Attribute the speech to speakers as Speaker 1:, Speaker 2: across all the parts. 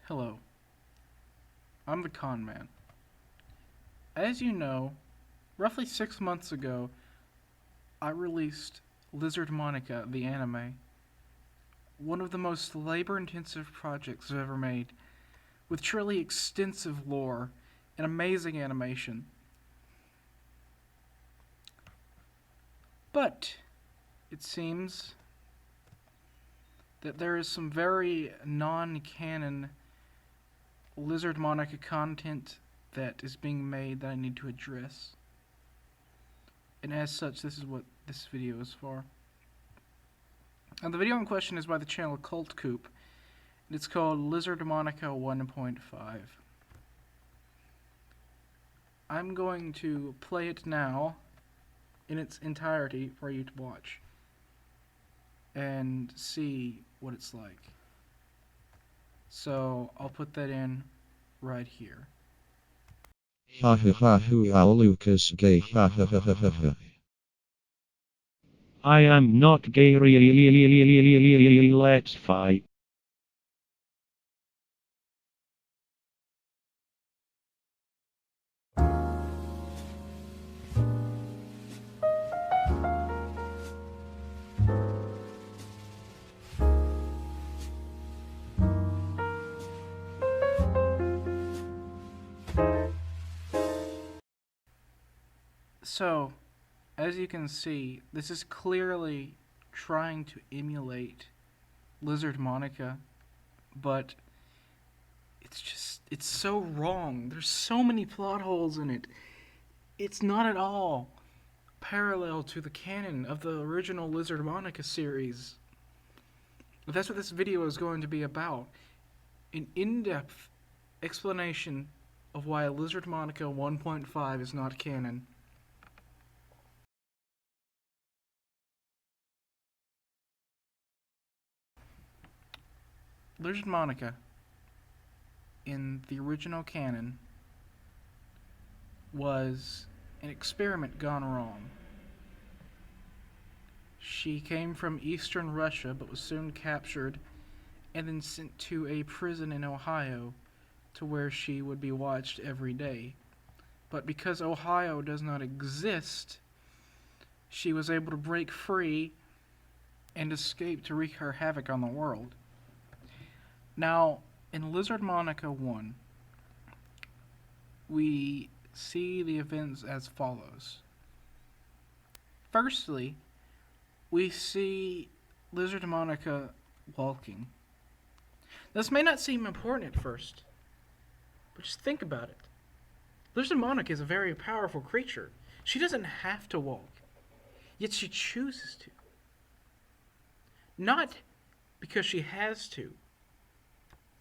Speaker 1: Hello, I'm the Con Man. As you know, roughly 6 months ago, I released Lizard Monika, the anime, one of the most labor-intensive projects I've ever made, with truly extensive lore and amazing animation. But it seems that there is some very non-canon Lizard Monika content that is being made that I need to address. And as such, this is what this video is for. And the video in question is by the channel Cult Coop, and it's called Lizard Monika 1.5. I'm going to play it now in its entirety for you to watch and see what it's like. So I'll put that in right here.
Speaker 2: Ha ha ha who are Lucas gay ha ha ha ha ha ha.
Speaker 3: I am not gay. Let's fight.
Speaker 1: So, as you can see, this is clearly trying to emulate Lizard Monika, but it's so wrong. There's so many plot holes in it. It's not at all parallel to the canon of the original Lizard Monika series. But that's what this video is going to be about. An in-depth explanation of why Lizard Monika 1.5 is not canon. Lizard Monika, in the original canon, was an experiment gone wrong. She came from eastern Russia but was soon captured and then sent to a prison in Ohio to where she would be watched every day. But because Ohio does not exist, she was able to break free and escape to wreak her havoc on the world. Now, in Lizard Monika 1, we see the events as follows. Firstly, we see Lizard Monika walking. This may not seem important at first, but just think about it. Lizard Monika is a very powerful creature. She doesn't have to walk, yet she chooses to. Not because she has to,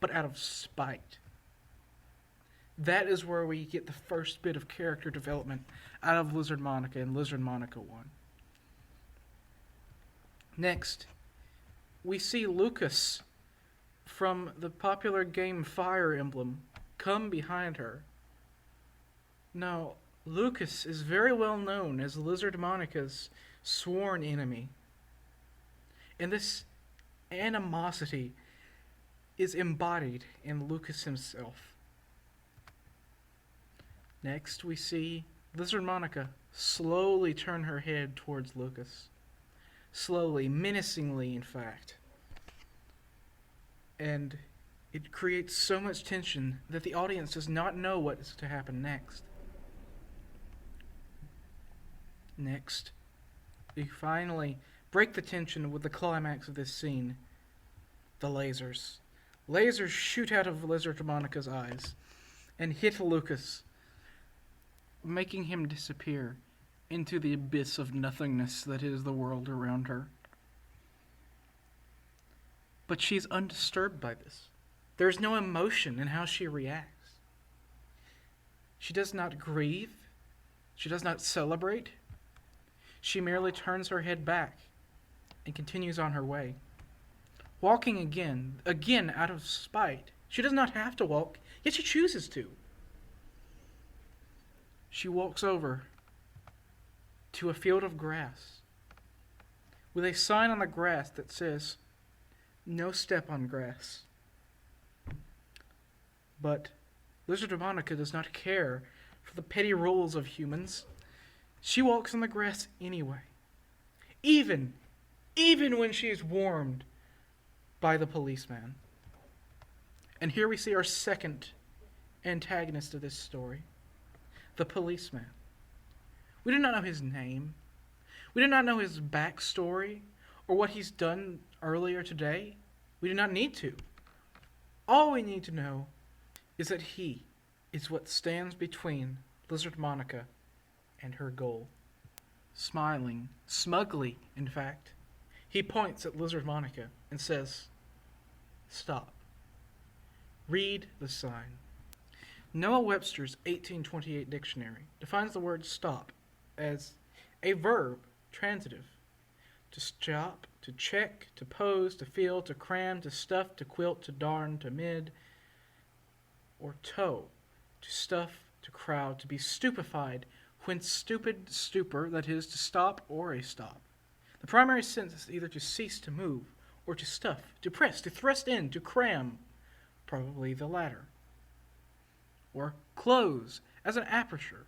Speaker 1: but out of spite. That is where we get the first bit of character development out of Lizard Monika in Lizard Monika 1. Next, we see Lucas from the popular game Fire Emblem come behind her. Now, Lucas is very well known as Lizard Monika's sworn enemy. And this animosity is embodied in Lucas himself. Next, we see Lizard Monika slowly turn her head towards Lucas. Slowly, menacingly, in fact. And it creates so much tension that the audience does not know what is to happen next. Next, we finally break the tension with the climax of this scene. The lasers. Lasers shoot out of Lizard Monika's eyes and hit Lucas, making him disappear into the abyss of nothingness that is the world around her. But she's undisturbed by this. There's no emotion in how she reacts. She does not grieve. She does not celebrate. She merely turns her head back and continues on her way. Walking again out of spite. She does not have to walk, yet she chooses to. She walks over to a field of grass with a sign on the grass that says, "No step on grass." But Lizard Monica does not care for the petty rules of humans. She walks on the grass anyway. Even when she is warned by the policeman. And here we see our second antagonist of this story, the policeman. We do not know his name. We do not know his backstory or what he's done earlier today. We do not need to. All we need to know is that he is what stands between Lizard Monica and her goal. Smiling, smugly, in fact, he points at Lizard Monica and says, "Stop. Read the sign." Noah Webster's 1828 dictionary defines the word stop as a verb, transitive. To stop, to check, to pose, to feel, to cram, to stuff, to quilt, to darn, to mid, or tow, to stuff, to crowd, to be stupefied, whence stupid, stupor, that is, to stop or a stop. The primary sense is either to cease to move, or to stuff, to press, to thrust in, to cram, probably the latter. Or close, as an aperture,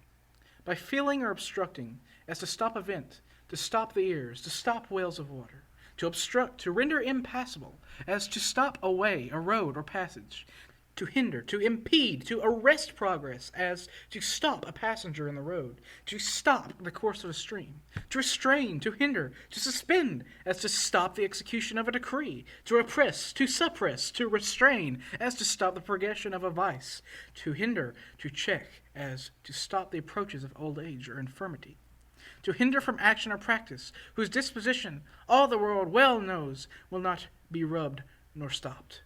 Speaker 1: by filling or obstructing, as to stop a vent, to stop the ears, to stop wells of water, to obstruct, to render impassable, as to stop a way, a road, or passage, to hinder, to impede, to arrest progress, as to stop a passenger in the road, to stop the course of a stream, to restrain, to hinder, to suspend, as to stop the execution of a decree, to repress, to suppress, to restrain, as to stop the progression of a vice, to hinder, to check, as to stop the approaches of old age or infirmity, to hinder from action or practice, whose disposition all the world well knows will not be rubbed nor stopped.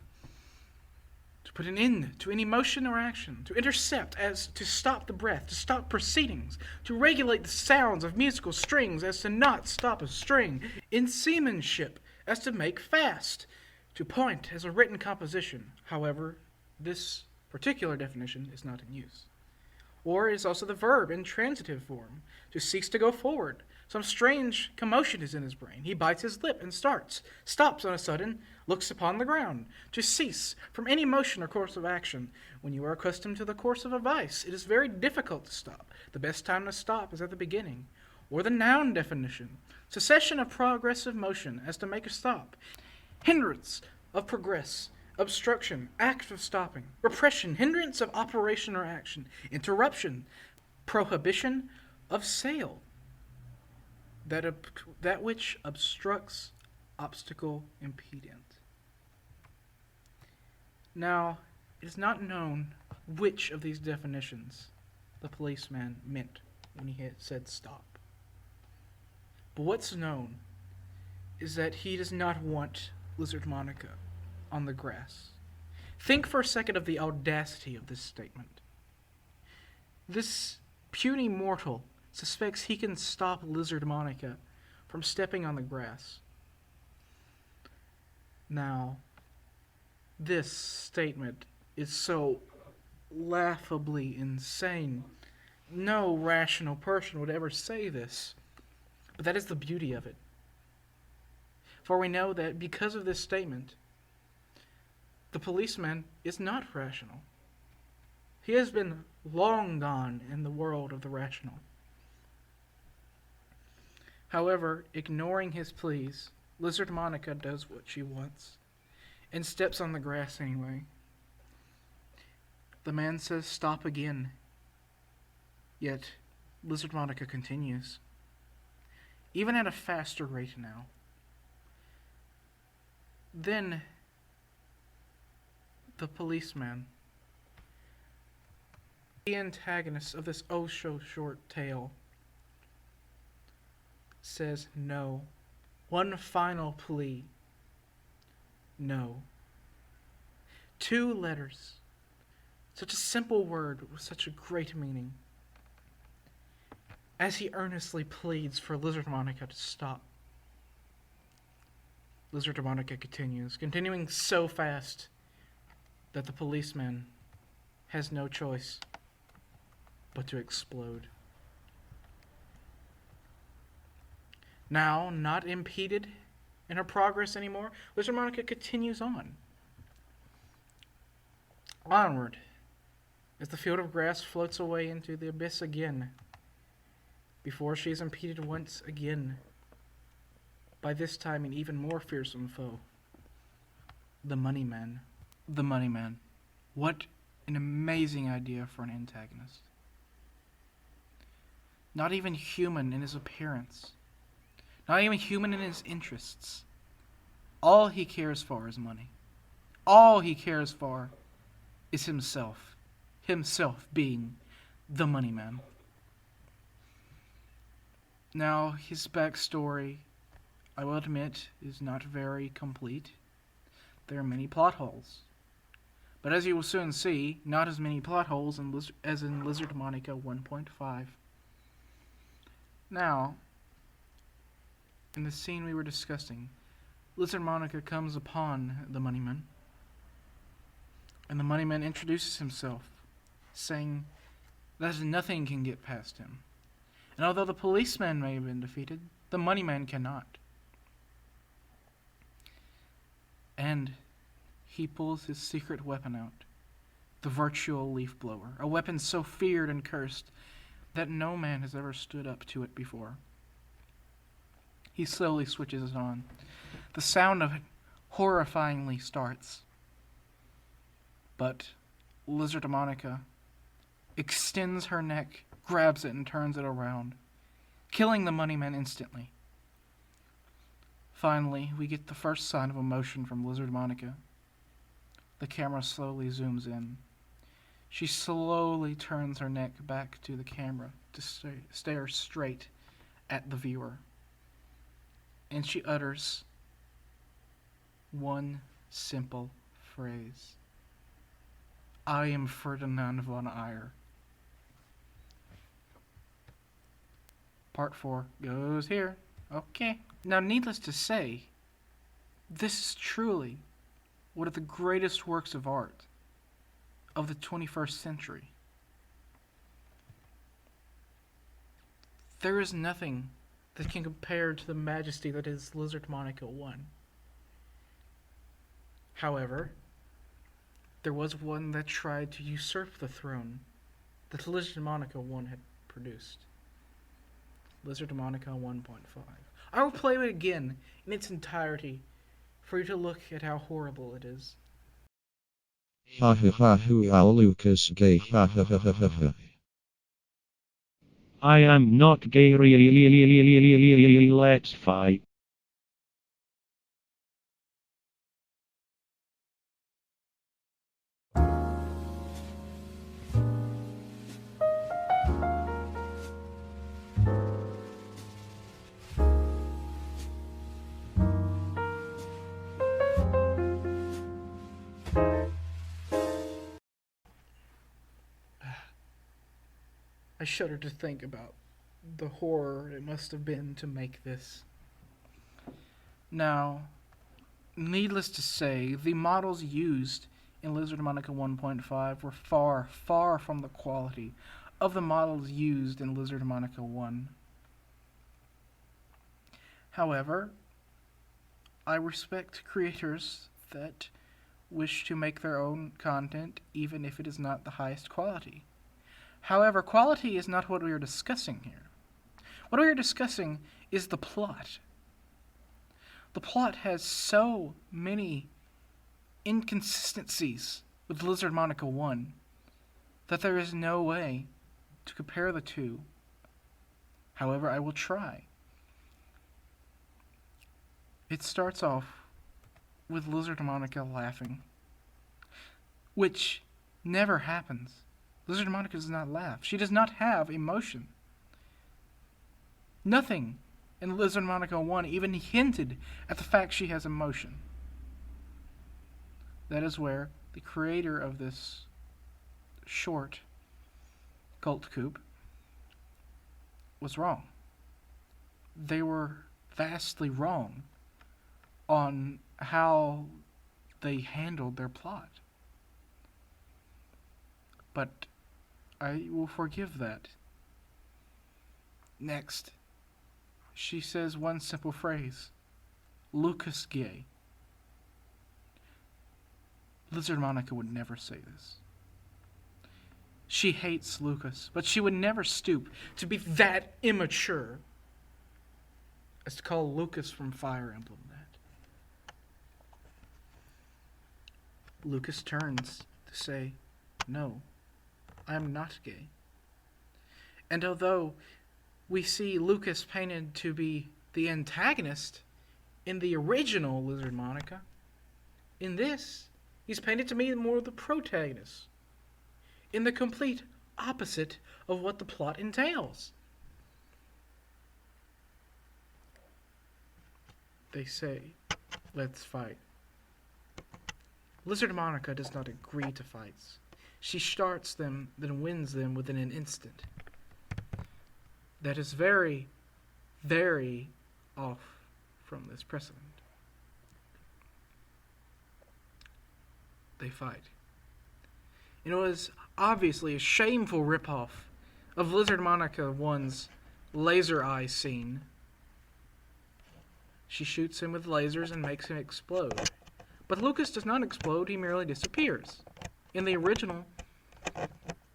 Speaker 1: To put an end to any motion or action, to intercept, as to stop the breath, to stop proceedings, to regulate the sounds of musical strings, as to not stop a string, in seamanship, as to make fast, to point as a written composition. However, this particular definition is not in use. Or is also the verb in transitive form, to cease to go forward. Some strange commotion is in his brain. He bites his lip and starts, stops on a sudden, looks upon the ground. To cease from any motion or course of action. When you are accustomed to the course of a vice, it is very difficult to stop. The best time to stop is at the beginning. Or the noun definition, cessation of progressive motion, as to make a stop. Hindrance of progress. Obstruction, act of stopping, repression, hindrance of operation or action, interruption, prohibition of sale, that which obstructs, obstacle, impedient. Now, it is not known which of these definitions the policeman meant when he had said stop. But what's known is that he does not want Lizard Monica on the grass. Think for a second of the audacity of this statement. This puny mortal suspects he can stop Lizard Monica from stepping on the grass. Now, this statement is so laughably insane. No rational person would ever say this. But that is the beauty of it. For we know that because of this statement, the policeman is not rational. He has been long gone in the world of the rational. However, ignoring his pleas, Lizard Monica does what she wants and steps on the grass anyway. The man says stop again, yet Lizard Monica continues, even at a faster rate now. Then the policeman, the antagonist of this oh so short tale, says no. One final plea. No. 2 letters. Such a simple word with such a great meaning. As he earnestly pleads for Lizard Monica to stop. Lizard Monica continuing so fast that the policeman has no choice but to explode. Now, not impeded in her progress anymore, Lizard Monica continues on. Onward, as the field of grass floats away into the abyss again, before she is impeded once again by this time an even more fearsome foe, the Money Man. The Money Man. What an amazing idea for an antagonist. Not even human in his appearance. Not even human in his interests. All he cares for is money. All he cares for is himself. Himself being the Money Man. Now, his backstory, I will admit, is not very complete. There are many plot holes. But as you will soon see, not as many plot holes as in Lizard MONIKA 1.5. Now, in the scene we were discussing, Lizard MONIKA comes upon the Moneyman, and the Moneyman introduces himself, saying that nothing can get past him. And although the policeman may have been defeated, the Moneyman cannot. And he pulls his secret weapon out, the virtual leaf blower, a weapon so feared and cursed that no man has ever stood up to it before. He slowly switches it on. The sound of it horrifyingly starts. But Lizard MONIKA extends her neck, grabs it, and turns it around, killing the Moneyman instantly. Finally, we get the first sign of emotion from Lizard MONIKA. The camera slowly zooms in. She slowly turns her neck back to the camera to stare straight at the viewer. And she utters one simple phrase. I am Ferdinand von Eyre. Part 4 goes here. Okay. Now, needless to say, this is truly one of the greatest works of art of the 21st century. There is nothing that can compare to the majesty that is Lizard MONIKA 1. However, there was one that tried to usurp the throne that Lizard MONIKA 1 had produced. Lizard MONIKA 1.5. I will play it again in its entirety for you to look at how horrible it is.
Speaker 2: Ha ha ha ha Lucas gay ha ha ha ha ha ha.
Speaker 3: I am not gay. Let's fight.
Speaker 1: I shudder to think about the horror it must have been to make this. Now, needless to say, the models used in Lizard MONIKA 1.5 were far, far from the quality of the models used in Lizard MONIKA 1. However, I respect creators that wish to make their own content even if it is not the highest quality. However, quality is not what we are discussing here. What we are discussing is the plot. The plot has so many inconsistencies with Lizard MONIKA 1 that there is no way to compare the two. However, I will try. It starts off with Lizard MONIKA laughing, which never happens. Lizard MONIKA does not laugh. She does not have emotion. Nothing in Lizard MONIKA 1 even hinted at the fact she has emotion. That is where the creator of this short cult coup was wrong. They were vastly wrong on how they handled their plot. But I will forgive that. Next, she says one simple phrase. Lucas gay. Lizard MONIKA would never say this. She hates Lucas, but she would never stoop to be that immature as to call Lucas from Fire Emblem that. Lucas turns to say, "No, I am not gay." And although we see Lucas painted to be the antagonist in the original Lizard Monica, in this, he's painted to be more the protagonist, in the complete opposite of what the plot entails. They say, "Let's fight." Lizard Monica does not agree to fights. She starts them, then wins them within an instant. That is very, very off from this precedent. They fight. It was obviously a shameful ripoff of Lizard Monica 1's laser eye scene. She shoots him with lasers and makes him explode. But Lucas does not explode, he merely disappears. In the original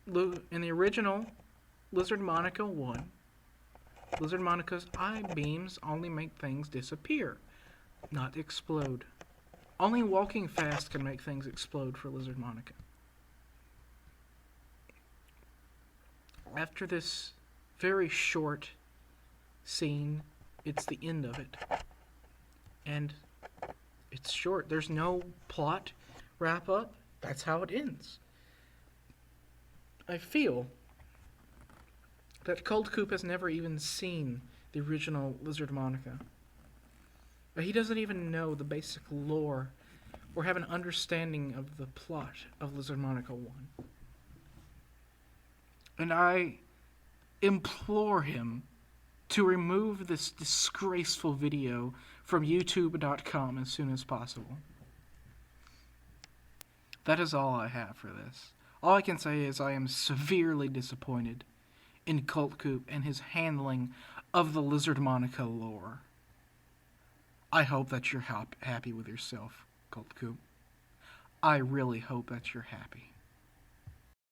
Speaker 1: Lizard Monica 1, Lizard Monica's eye beams only make things disappear, not explode. Only walking fast can make things explode for Lizard Monica. After this very short scene, it's the end of it. And it's short. There's no plot wrap up. That's how it ends. I feel that Cold Coop has never even seen the original Lizard Monica. But he doesn't even know the basic lore or have an understanding of the plot of Lizard Monica 1. And I implore him to remove this disgraceful video from youtube.com as soon as possible. That is all I have for this. All I can say is I am severely disappointed in Cult Coop and his handling of the Lizard Monica lore. I hope that you're happy with yourself, Cult Coop. I really hope that you're happy.